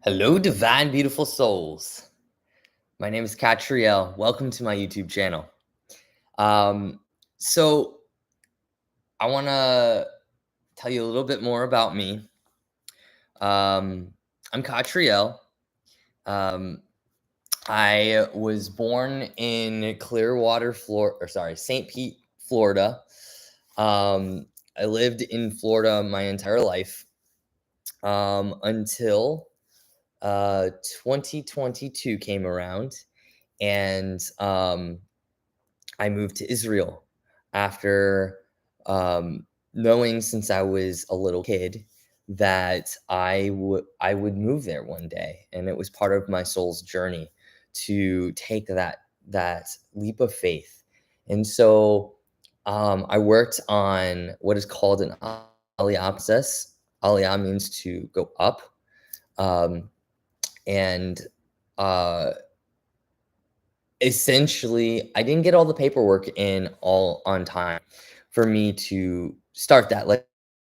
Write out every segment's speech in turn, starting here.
Hello, divine, beautiful souls. My name is Catriel. Welcome to my YouTube channel. Um, so, I want to tell you a little bit more about me. I'm Catriel. Um, I was born in Clearwater, Florida, or sorry, St. Pete, Florida. I lived in Florida my entire life until 2022 came around, and I moved to Israel after knowing since I was a little kid that I would move there one day, and it was part of my soul's journey to take that leap of faith. And so I worked on what is called an aliyah process. Aliyah means to go up, um, and uh, essentially, I didn't get all the paperwork in all on time for me to start that leg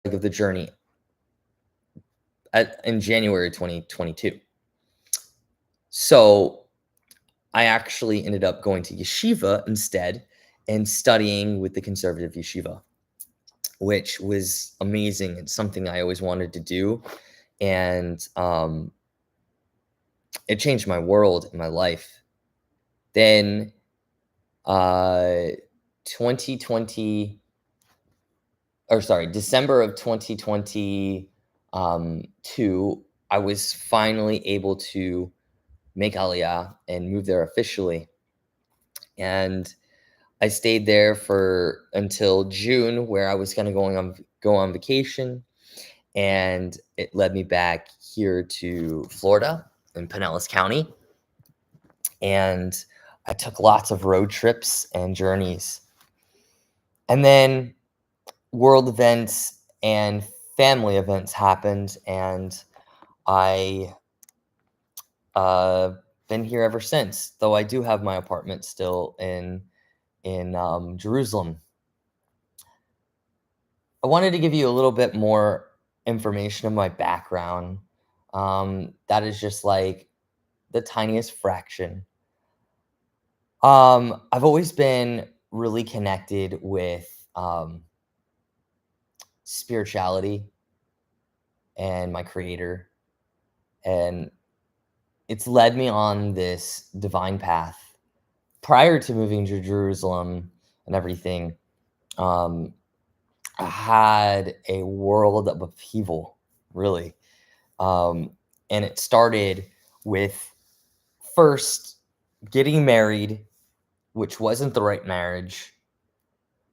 of the journey in January 2022. So I actually ended up going to yeshiva instead and studying with the conservative yeshiva, which was amazing. It's something I always wanted to do. And it changed my world and my life. Then 2020 or sorry, December of 2022, I was finally able to make Aliyah and move there officially. And I stayed there for until June, where I was going to go on vacation, and it led me back here to Florida in Pinellas County. And I took lots of road trips and journeys. And then world events and family events happened, and I been here ever since. Though I do have my apartment still in Jerusalem. I wanted to give you a little bit more information of my background. That is just like the tiniest fraction. I've always been really connected with spirituality and my creator, and it's led me on this divine path. Prior to moving to Jerusalem and everything, I had a world of upheaval, really. And it started with first getting married, which wasn't the right marriage.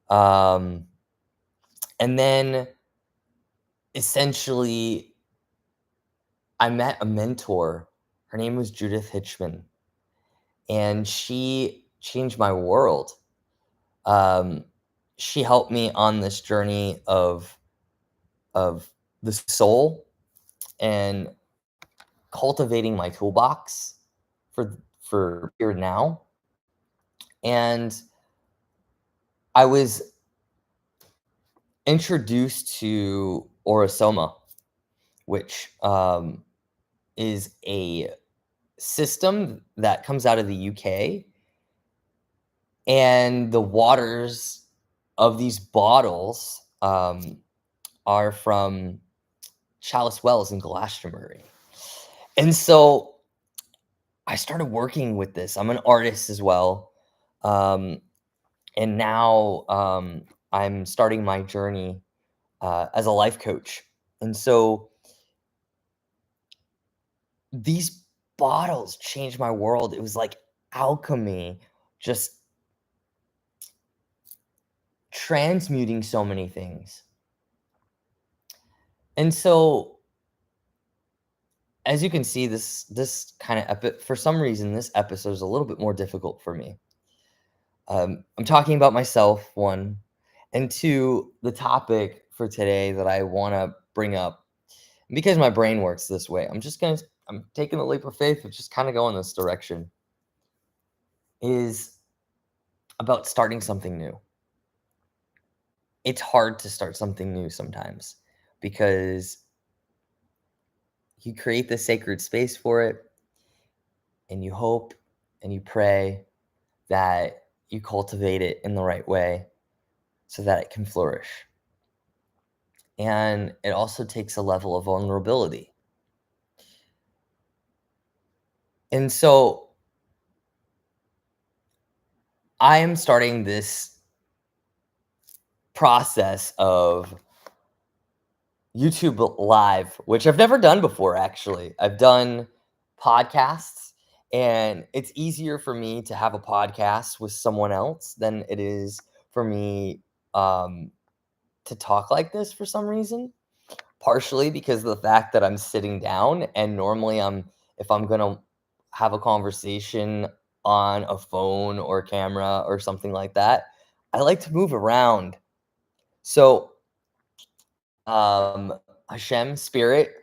And then essentially, I met a mentor. Her name was Judith Hitchman, and she changed my world. Um, she helped me on this journey of the soul and cultivating my toolbox for here now. And I was introduced to Orosoma, which is a system that comes out of the UK, and the waters of these bottles are from Chalice Wells in Glastonbury. And so I started working with this. I'm an artist as well. And now I'm starting my journey as a life coach. And so these bottles changed my world. It was like alchemy, just transmuting so many things. And so, as you can see, this kind of for some reason, this episode is a little bit more difficult for me. I'm talking about myself, one, and two, the topic for today that I want to bring up, because my brain works this way. I'm taking the leap of faith of just kind of going this direction, is about starting something new. It's hard to start something new sometimes because You create the sacred space for it, and you hope and you pray that you cultivate it in the right way so that it can flourish. And it also takes a level of vulnerability. And so I am starting this process of YouTube Live, which I've never done before, actually. I've done podcasts, and it's easier for me to have a podcast with someone else than it is for me um, to talk like this for some reason. Partially because of the fact that I'm sitting down, and normally if I'm gonna have a conversation on a phone or camera or something like that, I like to move around. So um, Hashem, Spirit,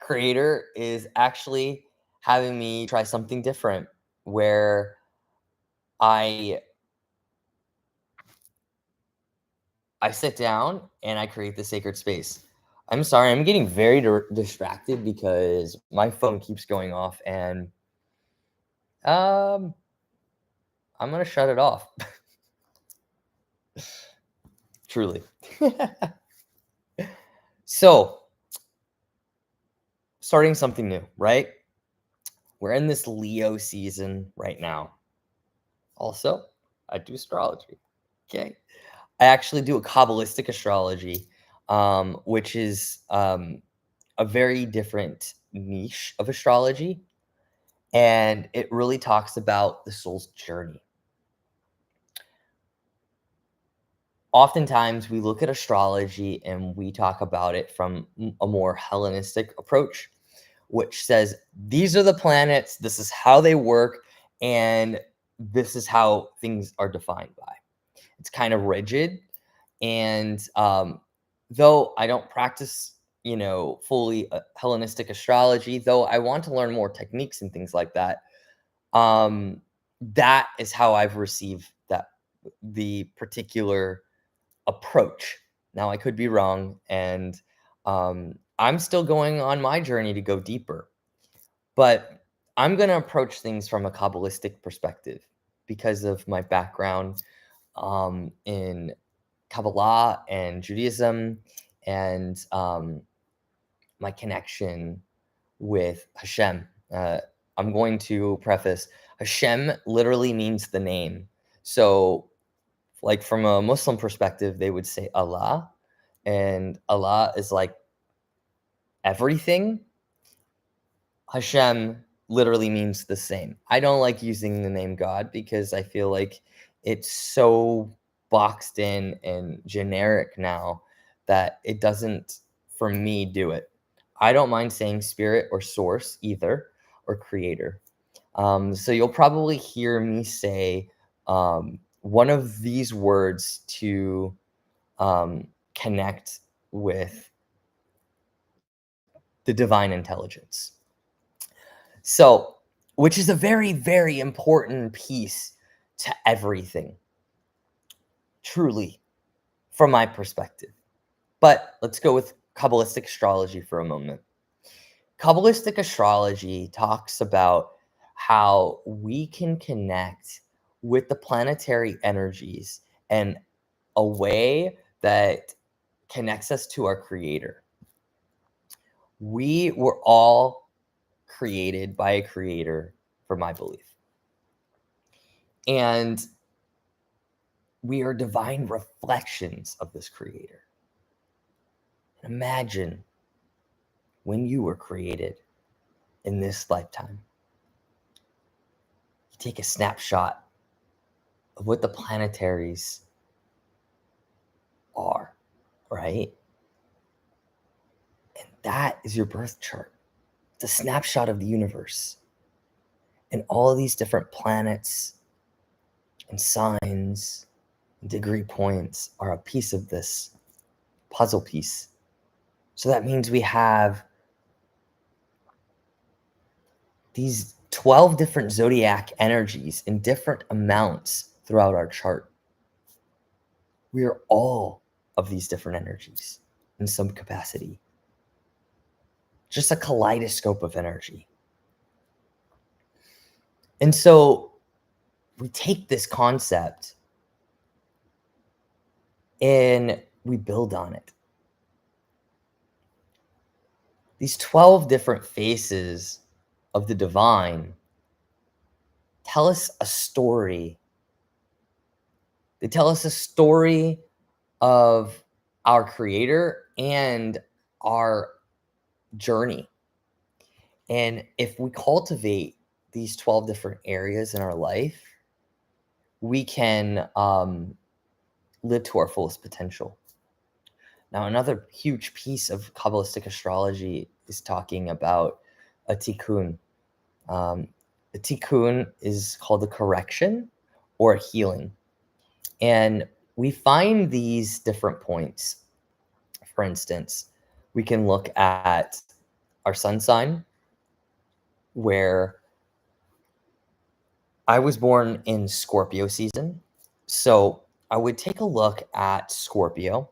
Creator, is actually having me try something different where I I sit down and I create the sacred space. I'm sorry, I'm getting very distracted because my phone keeps going off, and um, I'm gonna shut it off. Truly. So, starting something new, right? We're in this Leo season right now. Also, I do astrology. Okay. I actually do a Kabbalistic astrology, which is a very different niche of astrology. And it really talks about the soul's journey. Oftentimes, we look at astrology and we talk about it from a more Hellenistic approach, which says these are the planets, this is how they work, and this is how things are defined by. It's kind of rigid. And though I don't practice, fully Hellenistic astrology, though I want to learn more techniques and things like that, that is how I've received the particular approach. Now, I could be wrong, and I'm still going on my journey to go deeper. But I'm going to approach things from a Kabbalistic perspective because of my background in Kabbalah and Judaism, and my connection with Hashem. I'm going to preface Hashem literally means the name. So, like from a Muslim perspective, they would say Allah, and Allah is like everything. Hashem literally means the same. I don't like using the name God because I feel like it's so boxed in and generic now that it doesn't, for me, do it. I don't mind saying spirit or source either, or creator. So you'll probably hear me say one of these words to connect with the divine intelligence. So, which is a very, very important piece to everything, truly, from my perspective. But let's go with Kabbalistic astrology for a moment. Kabbalistic astrology talks about how we can connect with the planetary energies in a way that connects us to our creator. We were all created by a creator, for my belief. And we are divine reflections of this creator. And imagine when you were created in this lifetime. You take a snapshot of what the planetaries are, right? And that is your birth chart. It's a snapshot of the universe. And all of these different planets and signs and degree points are a piece of this puzzle piece. So that means we have these 12 different zodiac energies in different amounts throughout our chart. We are all of these different energies in some capacity. just a kaleidoscope of energy. And so we take this concept and we build on it. These 12 different faces of the divine tell us a story. They tell us a story of our creator and our journey. And if we cultivate these 12 different areas in our life, we can live to our fullest potential. Now, another huge piece of Kabbalistic astrology is talking about a tikkun. A tikkun is called a correction or a healing. And we find these different points. For instance, we can look at our sun sign, where I was born in Scorpio season. So I would take a look at Scorpio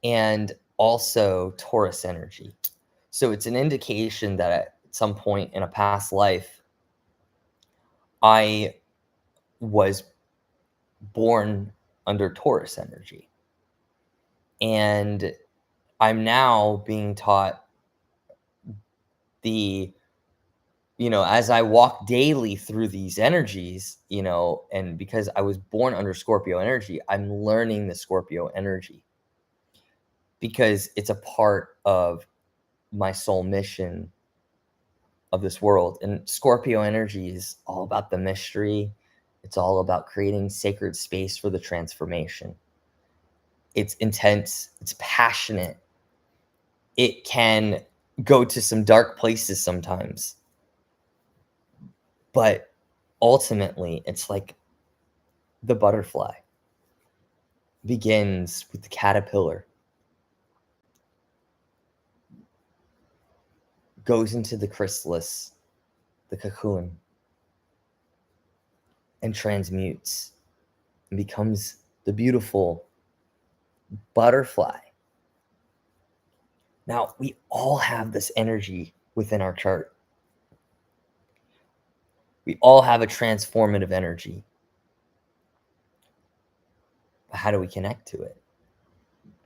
and also Taurus energy. So it's an indication that at some point in a past life, I was born under Taurus energy. And I'm now being taught as I walk daily through these energies, and because I was born under Scorpio energy, I'm learning the Scorpio energy because it's a part of my soul mission of this world. And Scorpio energy is all about the mystery. It's all about creating sacred space for the transformation. It's intense. It's passionate. It can go to some dark places sometimes. But ultimately, it's like the butterfly begins with the caterpillar, goes into the chrysalis, the cocoon, and transmutes and becomes the beautiful butterfly. Now, we all have this energy within our chart. We all have a transformative energy. But how do we connect to it?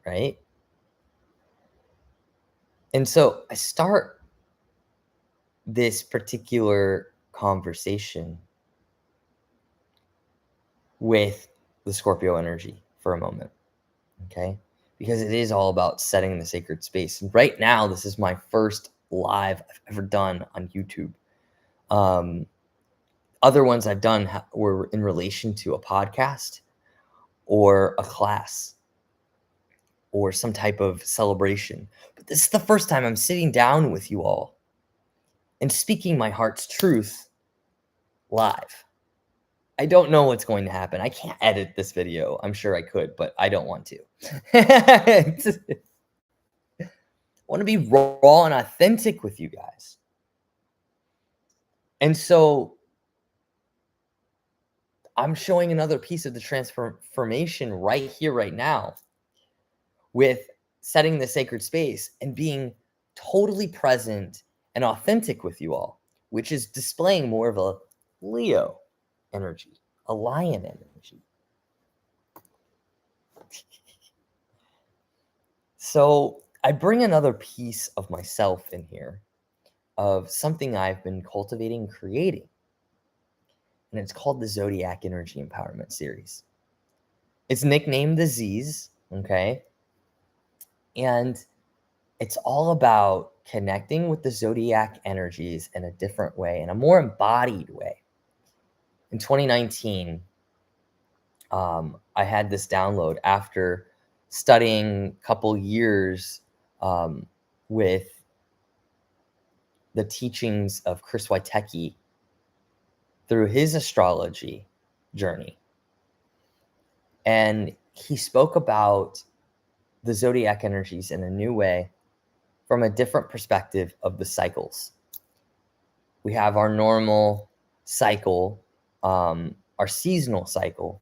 Right? And so I start this particular conversation with the Scorpio energy for a moment, okay? Because it is all about setting the sacred space. And right now, this is my first live I've ever done on YouTube. Other ones I've done were in relation to a podcast or a class or some type of celebration. But this is the first time I'm sitting down with you all and speaking my heart's truth live. I don't know what's going to happen. I can't edit this video. I'm sure I could, but I don't want to. I want to be raw and authentic with you guys. And so I'm showing another piece of the transformation right here, right now, with setting the sacred space and being totally present and authentic with you all, which is displaying more of a Leo energy, a lion energy. So I bring another piece of myself in here, of something I've been cultivating and creating. And it's called the Zodiac Energy Empowerment Series. It's nicknamed the ZEES, okay? And it's all about connecting with the zodiac energies in a different way, in a more embodied way. In 2019, I had this download after studying a couple years with the teachings of Chris Witecki through his astrology journey. And he spoke about the zodiac energies in a new way from a different perspective of the cycles. We have our normal cycle, our seasonal cycle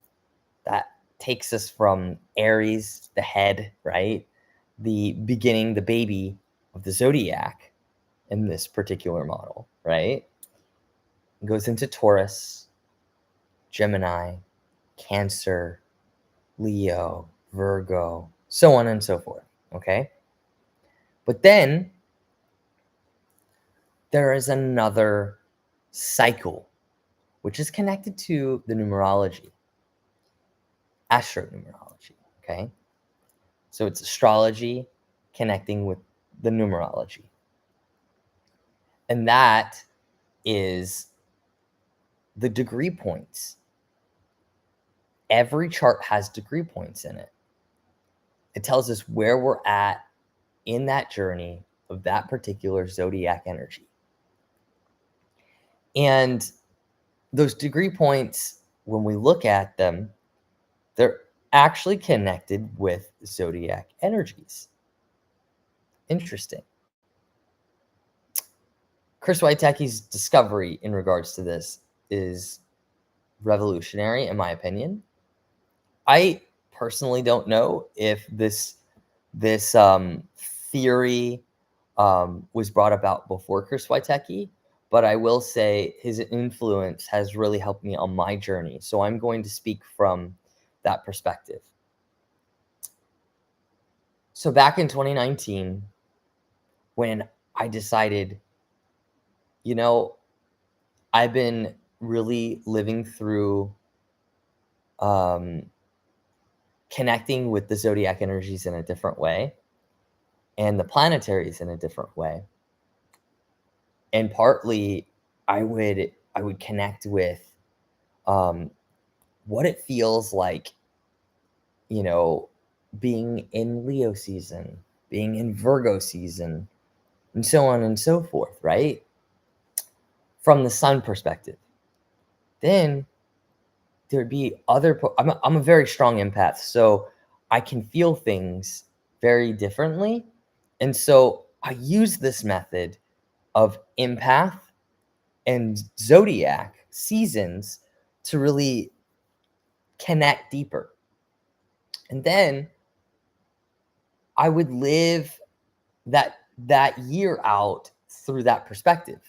that takes us from Aries, the head, right? The beginning, the baby, of the Zodiac in this particular model, right? It goes into Taurus, Gemini, Cancer, Leo, Virgo, so on and so forth, okay? But then there is another cycle, which is connected to the numerology, astronumerology, okay? So it's astrology connecting with the numerology. And that is the degree points. Every chart has degree points in it. It tells us where we're at in that journey of that particular zodiac energy. And those degree points, when we look at them, they're actually connected with zodiac energies. Interesting. Chris Wojtecki's discovery in regards to this is revolutionary, in my opinion. I personally don't know if this theory was brought about before Chris Wojtecki, but I will say his influence has really helped me on my journey. So I'm going to speak from that perspective. So back in 2019, when I decided, you know, I've been really living through connecting with the zodiac energies in a different way and the planetaries in a different way. And partly I would connect with what it feels like, you know, being in Leo season, being in Virgo season, and so on and so forth, right? From the sun perspective. Then there'd be I'm a very strong empath, so I can feel things very differently. And so I use this method of empath and zodiac seasons to really connect deeper. And then I would live that year out through that perspective.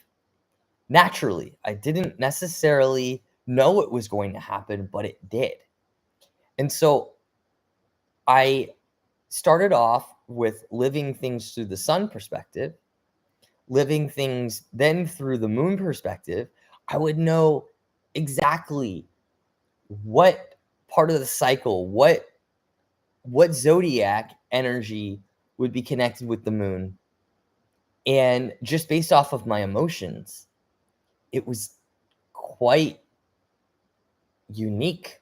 Naturally, I didn't necessarily know it was going to happen, but it did. And so I started off with living things through the sun perspective, living things then through the moon perspective. I would know exactly what part of the cycle, what zodiac energy would be connected with the moon. And just based off of my emotions, it was quite unique.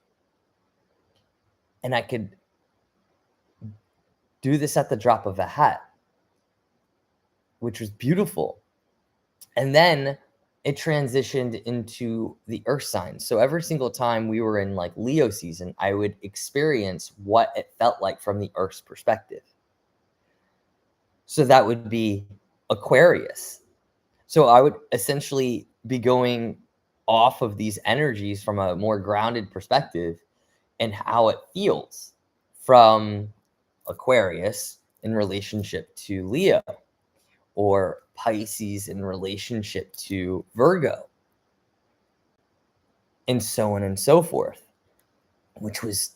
And I could do this at the drop of a hat, which was beautiful. And then it transitioned into the earth signs. So every single time we were in like Leo season, I would experience what it felt like from the earth's perspective. So that would be Aquarius. So I would essentially be going off of these energies from a more grounded perspective and how it feels from Aquarius in relationship to Leo, or Pisces in relationship to Virgo, and so on and so forth, which was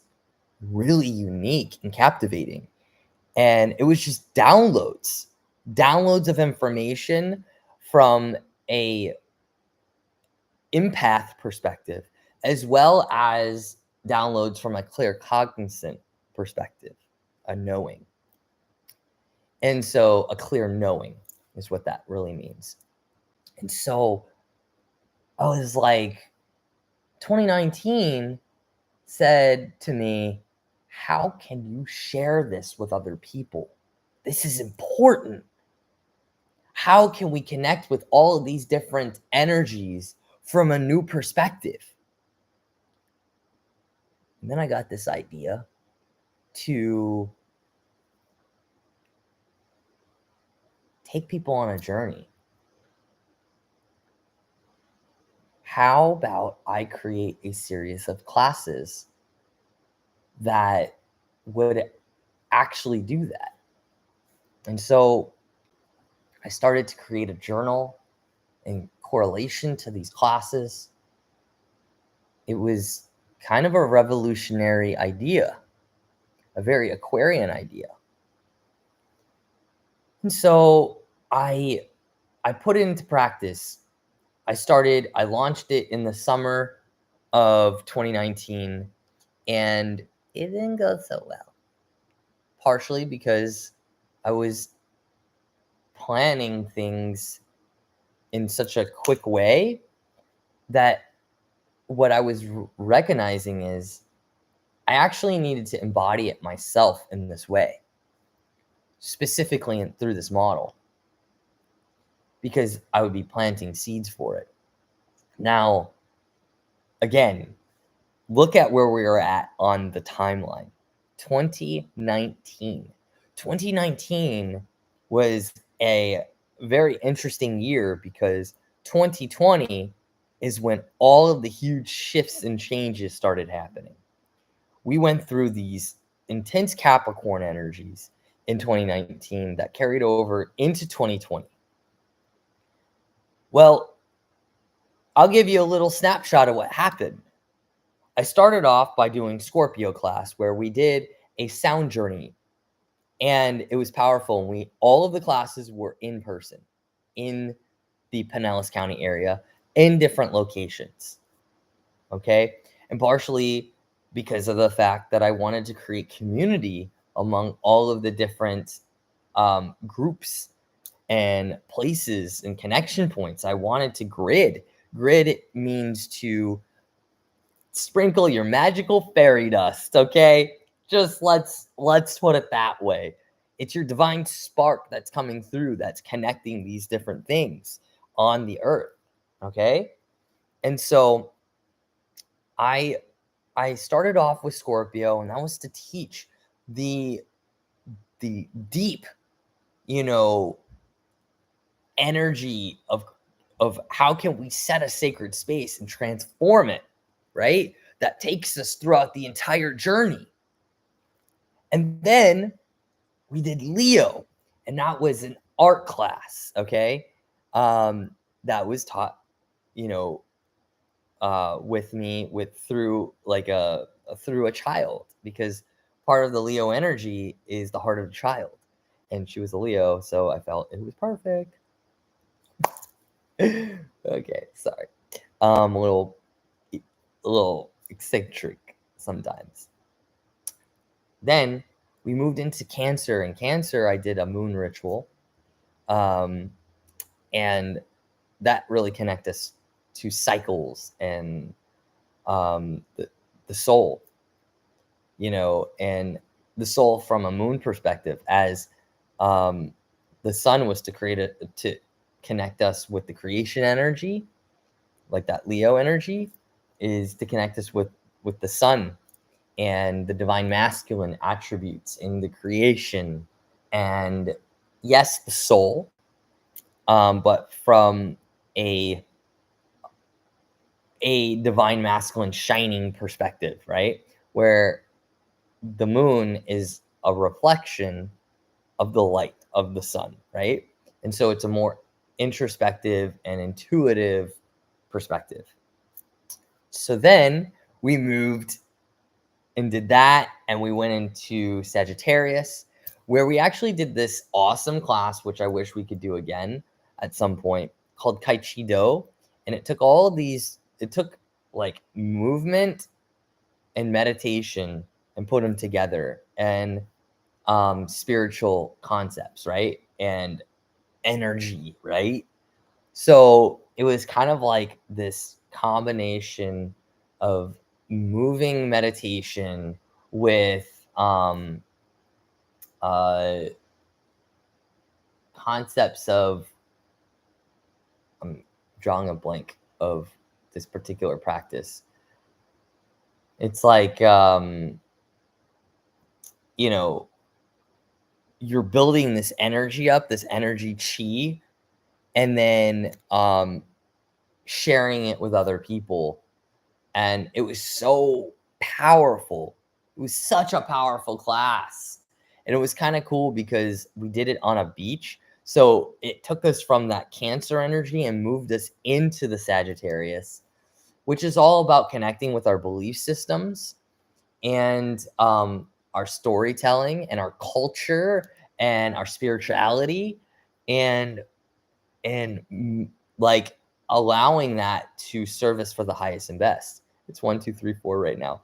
really unique and captivating. And it was just downloads of information from a empath perspective, as well as downloads from a claircognizant perspective, a knowing. And so a clear knowing is what that really means. And so I was like, 2019 said to me, how can you share this with other people? This is important. How can we connect with all of these different energies from a new perspective? And then I got this idea to take people on a journey. How about I create a series of classes that would actually do that? And so I started to create a journal in correlation to these classes. It was kind of a revolutionary idea, a very Aquarian idea. And so I put it into practice. I launched it in the summer of 2019, and it didn't go so well. Partially because I was planning things in such a quick way that what I was recognizing is I actually needed to embody it myself in this way, specifically through this model, because I would be planting seeds for it. Now, again, look at where we are at on the timeline. 2019. 2019 was a very interesting year because 2020 is when all of the huge shifts and changes started happening. We went through these intense Capricorn energies in 2019 that carried over into 2020. Well, I'll give you a little snapshot of what happened. I started off by doing Scorpio class, where we did a sound journey, and it was powerful. And all of the classes were in person in the Pinellas County area in different locations. Okay. And partially because of the fact that I wanted to create community among all of the different groups and places and connection points. I wanted to grid. Grid means to sprinkle your magical fairy dust, okay? Just let's put it that way. It's your divine spark that's coming through, that's connecting these different things on the earth, okay? And so I started off with Scorpio, and that was to teach the deep, energy of how can we set a sacred space and transform it, right? That takes us throughout the entire journey. And then we did Leo, and that was an art class, okay? That was taught, with me through a child, because part of the Leo energy is the heart of a child, and she was a Leo, so I felt it was perfect. Okay, sorry. A little eccentric sometimes. Then we moved into Cancer. In Cancer, I did a moon ritual, and that really connected us to cycles and the soul, and the soul from a moon perspective, as the sun was to connect us with the creation energy, like that Leo energy is to connect us with the sun and the divine masculine attributes in the creation, and yes, the soul, but from a divine masculine shining perspective, right? Where the moon is a reflection of the light of the sun, right? And so it's a more introspective and intuitive perspective. So then we moved and did that, and we went into Sagittarius, where we actually did this awesome class, which I wish we could do again at some point, called Kai Chi Do. And it took like movement and meditation and put them together, and spiritual concepts, right? And energy, right? So it was kind of like this combination of moving meditation with concepts of, I'm drawing a blank of this particular practice. It's like you're building this energy up, this energy chi, and then sharing it with other people. And it was so powerful. It was such a powerful class. And it was kind of cool because we did it on a beach. So it took us from that Cancer energy and moved us into the Sagittarius, which is all about connecting with our belief systems and our storytelling and our culture and our spirituality and like allowing that to serve us for the highest and best. It's 1, 2, 3, 4 right now.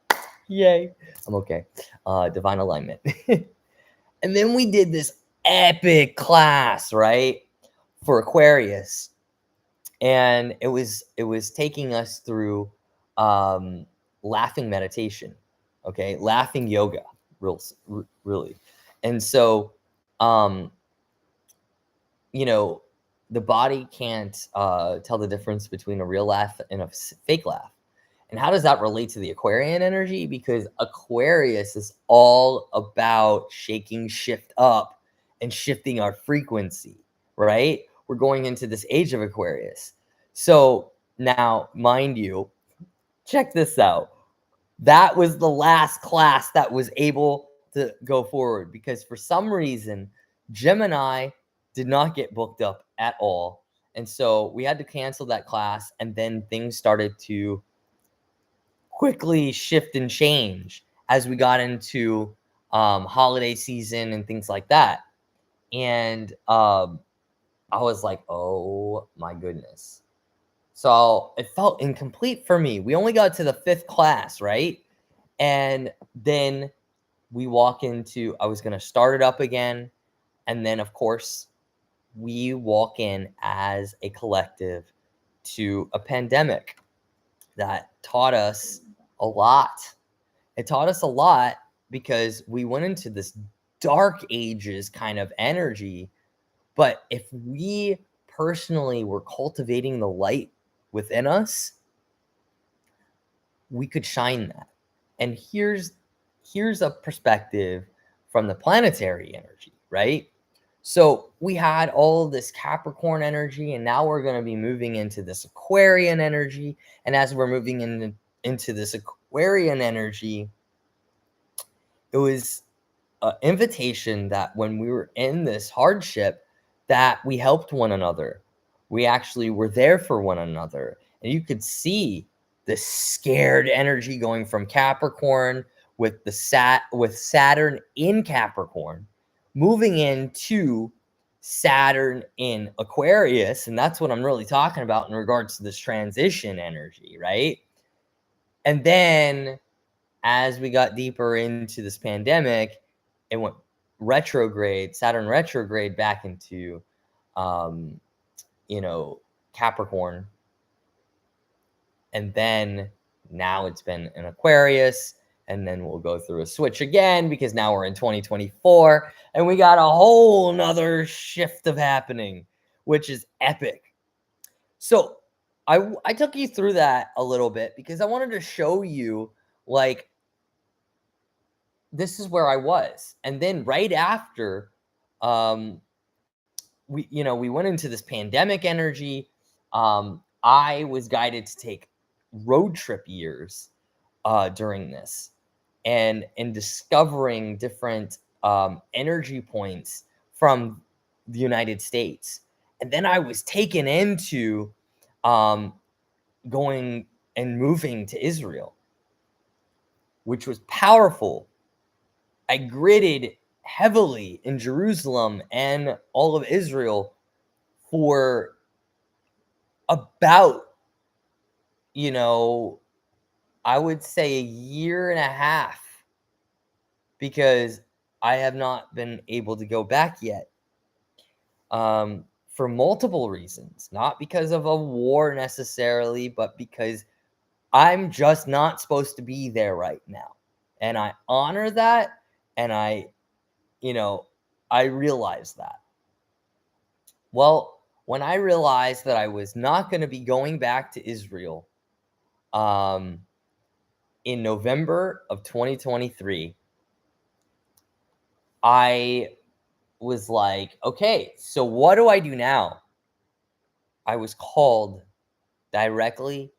Yay. I'm okay. Divine alignment. And then we did this epic class, right? For Aquarius. And it was taking us through laughing meditation, okay? Laughing yoga, really. And so um you know, the body can't tell the difference between a real laugh and a fake laugh. And how does that relate to the Aquarian energy? Because Aquarius is all about shaking shift up and shifting our frequency, right? We're going into this age of Aquarius. So now, mind you, check this out. That was the last class that was able to go forward because for some reason, Gemini did not get booked up at all. And so we had to cancel that class. And then things started to quickly shift and change as we got into holiday season and things like that. And I was like, oh my goodness. So it felt incomplete for me. We only got to the 5th class, right? And then we walk into, I was going to start it up again. And then, of course, we walk in as a collective to a pandemic that taught us a lot. It taught us a lot because we went into this dark ages kind of energy. But if we personally were cultivating the light within us, we could shine that. And here's a perspective from the planetary energy, right? So we had all this Capricorn energy, and now we're going to be moving into this Aquarian energy. And as we're moving into this Aquarian energy, it was an invitation that when we were in this hardship, that we helped one another. We actually were there for one another. And you could see the scared energy going from Capricorn with Saturn in Capricorn, moving into Saturn in Aquarius. And that's what I'm really talking about in regards to this transition energy, right? And then as we got deeper into this pandemic, it went retrograde, Saturn retrograde back into, Capricorn. And then now it's been an Aquarius. And then we'll go through a switch again because now we're in 2024 and we got a whole nother shift of happening, which is epic. So I took you through that a little bit because I wanted to show you, like, this is where I was. And then right after, we went into this pandemic energy. I was guided to take road trip years during this, and in discovering different energy points from the United States. And then I was taken into going and moving to Israel, which was powerful. I gritted heavily in Jerusalem and all of Israel for about, I would say a year and a half, because I have not been able to go back yet. For multiple reasons, not because of a war necessarily, but because I'm just not supposed to be there right now. And I honor that. And I realize that. Well, when I realized that I was not going to be going back to Israel in November of 2023, I was like, okay, so what do I do now? I was called directly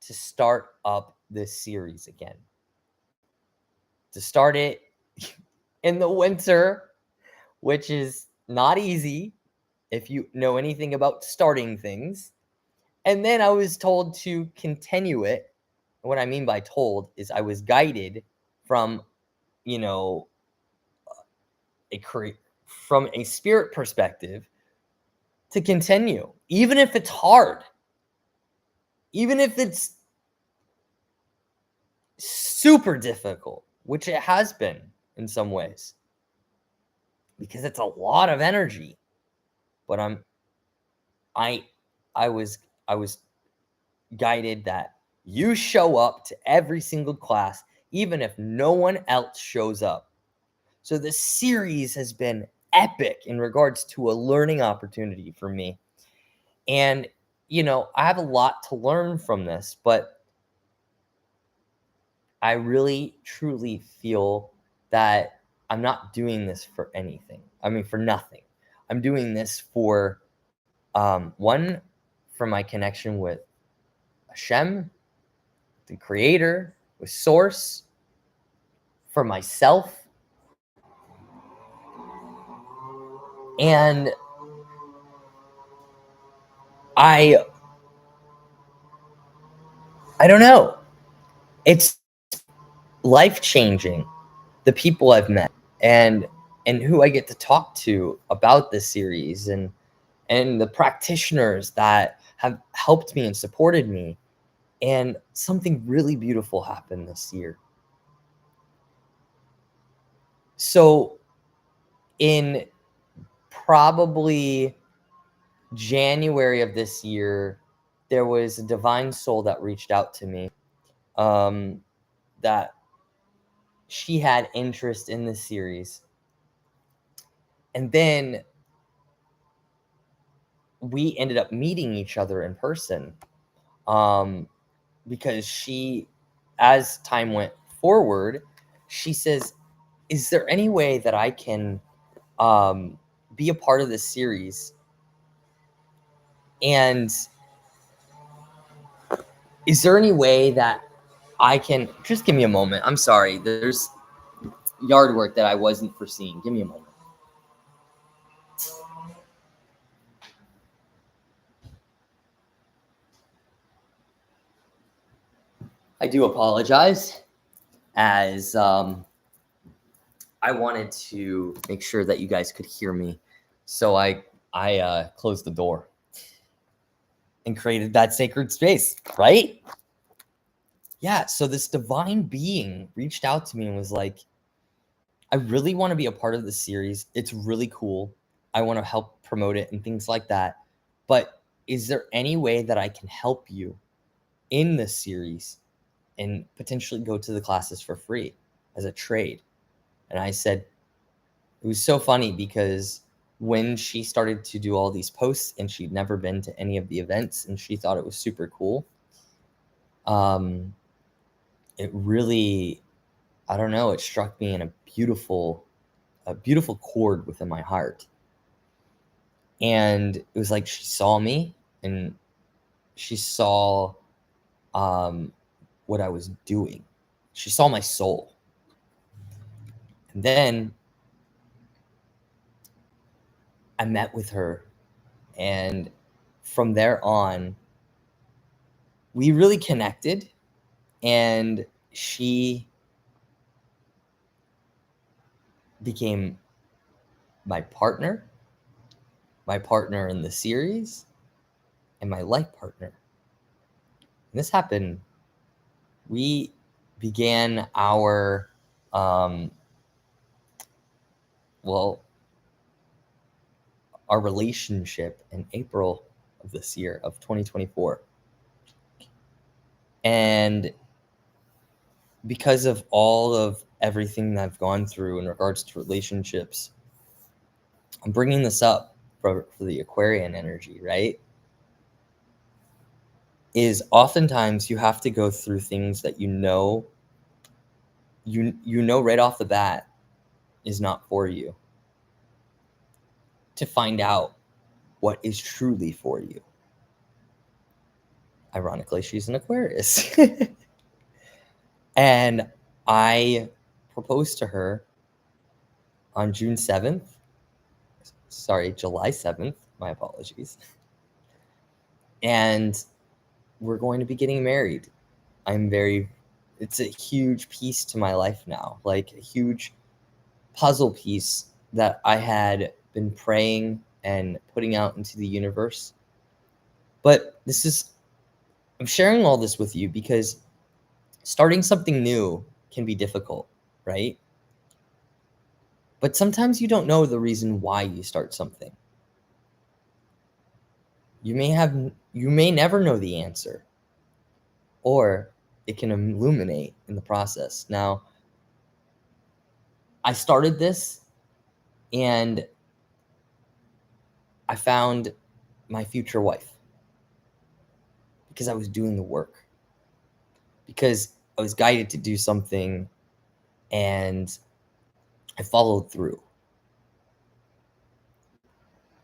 to start up this series again. To start it in the winter, which is not easy. if you know anything about starting things. And then I was told to continue it. What I mean by told is I was guided from, you know, a from a spirit perspective to continue, even if it's hard, even if it's super difficult, which it has been in some ways, because it's a lot of energy. But I I was I was guided that you show up to every single class, even if no one else shows up. So this series has been epic in regards to a learning opportunity for me. And, I have a lot to learn from this, but I really truly feel that I'm not doing this for anything. I mean, for nothing. I'm doing this for, one, for my connection with Hashem, the creator, with source, for myself. And I I don't know. It's life changing, the people I've met and who I get to talk to about this series, and the practitioners that have helped me and supported me. And something really beautiful happened this year. So in probably January of this year, there was a divine soul that reached out to me, that she had interest in this series. And then we ended up meeting each other in person, um, because as time went forward, she says, "Is there any way that I can be a part of this series? And is there any way that I can just give me a moment? I'm sorry. There's yard work that I wasn't foreseeing. Give me a moment." I do apologize, as I wanted to make sure that you guys could hear me, so I closed the door and created that sacred space, right? Yeah. So this divine being reached out to me and was like, "I really want to be a part of this series. It's really cool. I want to help promote it and things like that. But is there any way that I can help you in this series and potentially go to the classes for free as a trade?" And I said, it was so funny because when she started to do all these posts and she'd never been to any of the events and she thought it was super cool, um, it really, I don't know, it struck me in a beautiful chord within my heart. And it was like she saw me and she saw, um, what I was doing. She saw my soul. And then I met with her, and from there on, we really connected, and she became my partner in the series, and my life partner. And this happened. We began um, well, our relationship in April of this year of 2024. And because of all of everything that I've gone through in regards to relationships, I'm bringing this up for the Aquarian energy, right? Is oftentimes you have to go through things that you know right off the bat is not for you, to find out what is truly for you. Ironically, she's an Aquarius. And I proposed to her on July 7th, My apologies. And we're going to be getting married. It's a huge piece to my life now, like a huge puzzle piece that I had been praying and putting out into the universe. But I'm sharing all this with you because starting something new can be difficult, right? But sometimes you don't know the reason why you start something. You may never know the answer, or it can illuminate in the process. Now, I started this and I found my future wife because I was doing the work, because I was guided to do something and I followed through.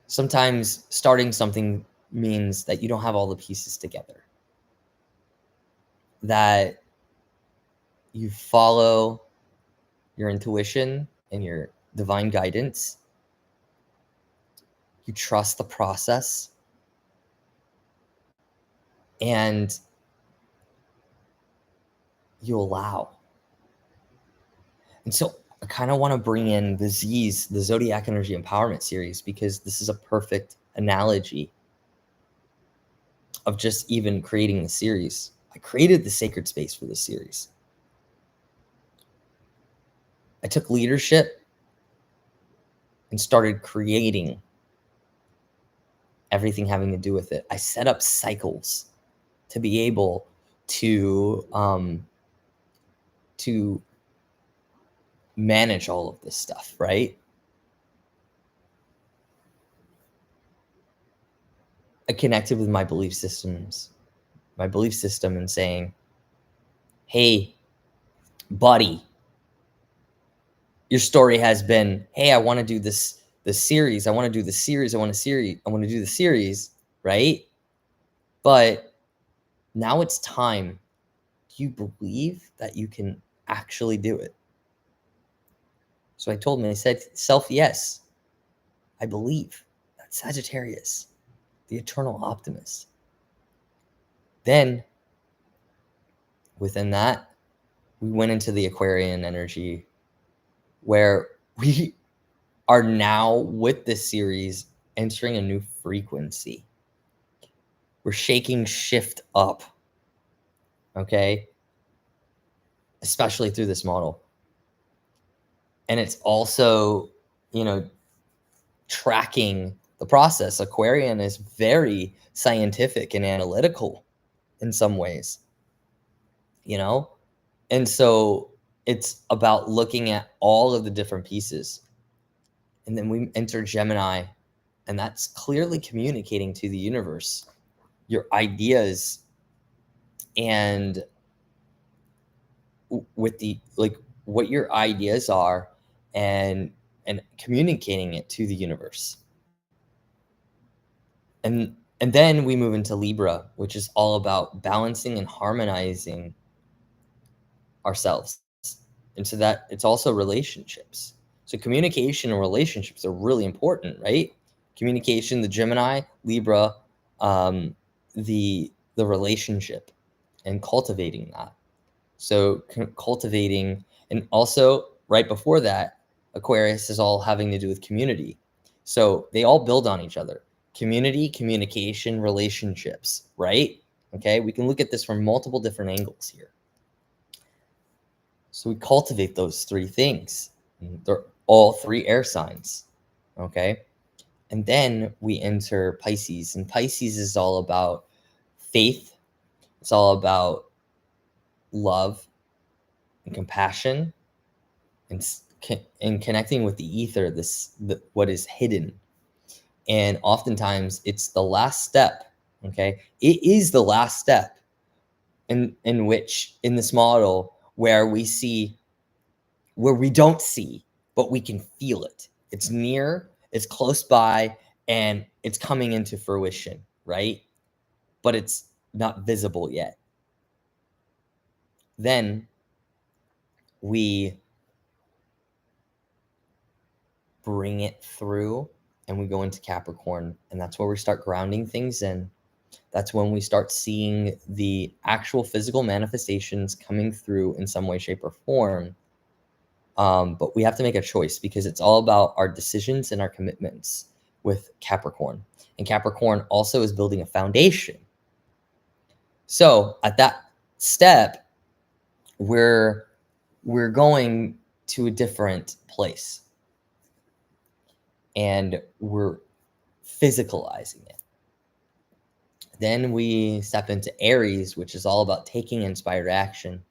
Sometimes starting something means that you don't have all the pieces together, that you follow your intuition and your divine guidance. You trust the process, and you allow. And so I kind of want to bring in the ZEES, the Zodiac Energy Empowerment series, because this is a perfect analogy of just even creating the series. I created the sacred space for the series. I took leadership and started creating everything having to do with it. I set up cycles to be able to manage all of this stuff, right? I connected with my belief system and saying, hey, buddy, your story has been, hey, I want to do this series. I want to do the series. I want to do the series, right? But now it's time. Do you believe that you can actually do it? So I told him, I said, self, yes, I believe. That's Sagittarius, the eternal optimist. Then within that, we went into the Aquarian energy, where we are now with this series entering a new frequency. We're shaking shift up, okay? Especially through this model. And it's also, tracking the process. Aquarian is very scientific and analytical in some ways, And so it's about looking at all of the different pieces. And then we enter Gemini, and that's clearly communicating to the universe your ideas and with the what your ideas are, and communicating it to the universe. And then we move into Libra, which is all about balancing and harmonizing ourselves. And so that it's also relationships. So communication and relationships are really important, right? Communication, the Gemini, Libra, the relationship and cultivating that. So cultivating, and also right before that, Aquarius is all having to do with community. So they all build on each other. Community, communication, relationships, right? Okay, we can look at this from multiple different angles here. So we cultivate those three things. They're all three air signs, okay? And then we enter Pisces, and Pisces is all about faith. It's all about love and compassion, and connecting with the ether, what is hidden. And oftentimes it's the last step, okay? It is the last step in this model where we don't see, but we can feel it. It's near, it's close by, and it's coming into fruition, right? But it's not visible yet. Then we bring it through and we go into Capricorn, and that's where we start grounding things in. That's when we start seeing the actual physical manifestations coming through in some way, shape, or form. But we have to make a choice, because it's all about our decisions and our commitments with Capricorn. And Capricorn also is building a foundation. So at that step, we're going to a different place, and we're physicalizing it. Then we step into Aries, which is all about taking inspired action.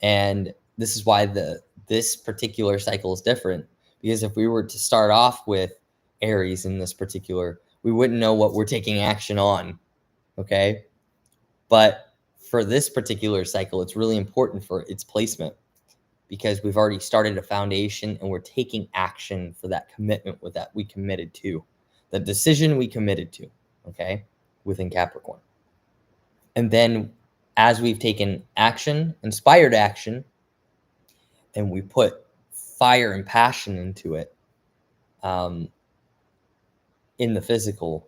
And this is why this particular cycle is different, because if we were to start off with Aries in this particular, we wouldn't know what we're taking action on, okay? But for this particular cycle, it's really important for its placement, because we've already started a foundation and we're taking action for that commitment with that we committed to, the decision we committed to, okay, within Capricorn. And then as we've taken action, inspired action, and we put fire and passion into it, in the physical,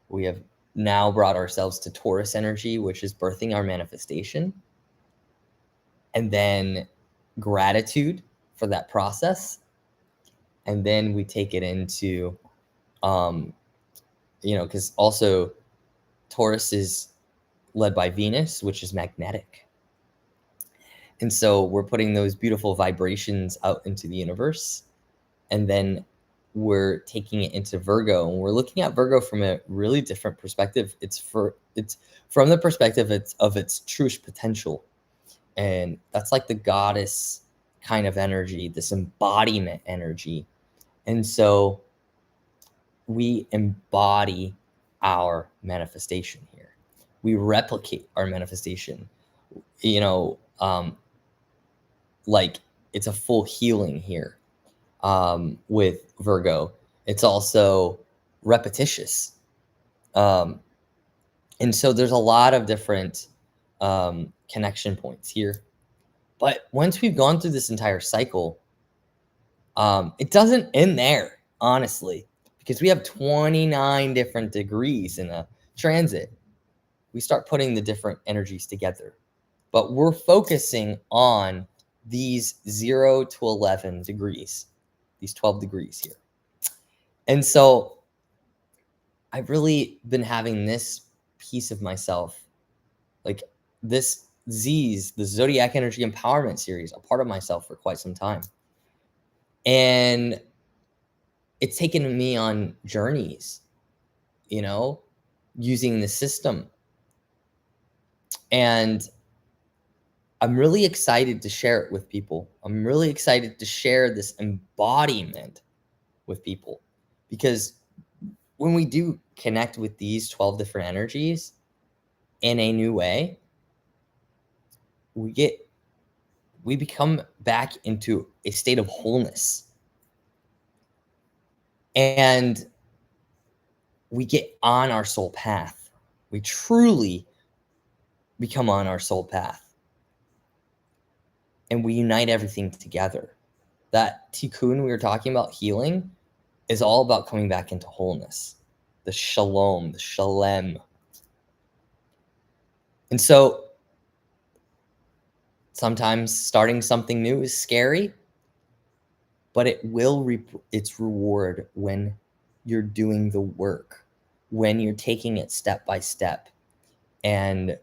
we have now brought ourselves to Taurus energy, which is birthing our manifestation. And then gratitude for that process. And then we take it into, because also Taurus is led by Venus, which is magnetic. And so we're putting those beautiful vibrations out into the universe. And then we're taking it into Virgo, and we're looking at Virgo from a really different perspective. It's from the perspective of its truest potential. And that's like the goddess kind of energy, this embodiment energy. And so we embody our manifestation here. We replicate our manifestation. Like it's a full healing here. With Virgo, it's also repetitious. And so there's a lot of different connection points here. But once we've gone through this entire cycle, it doesn't end there, honestly, because we have 29 different degrees in a transit. We start putting the different energies together, but we're focusing on these 0 to 11 degrees, these 12 degrees here. And so I've really been having this piece of myself, like this ZEES, the Zodiac Energy Empowerment Series, a part of myself for quite some time. And it's taken me on journeys, using the system. And I'm really excited to share it with people. I'm really excited to share this embodiment with people, because when we do connect with these 12 different energies in a new way, we become back into a state of wholeness. And we get on our soul path. We truly become on our soul path. And we unite everything together. That tikkun we were talking about, healing, is all about coming back into wholeness. The shalom, the shalem. And so sometimes starting something new is scary, but it will reap its reward when you're doing the work, when you're taking it step by step and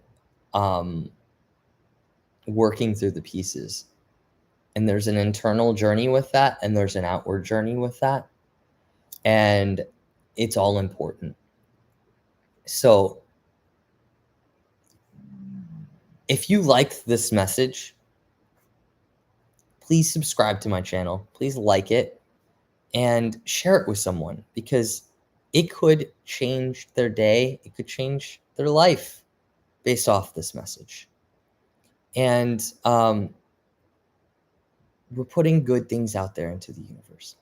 working through the pieces. And there's an internal journey with that, and there's an outward journey with that. And it's all important. So if you liked this message, please subscribe to my channel. Please like it and share it with someone, because it could change their day. It could change their life based off this message. And we're putting good things out there into the universe.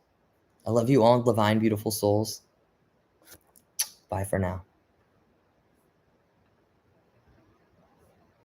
I love you all, divine, beautiful souls. Bye for now.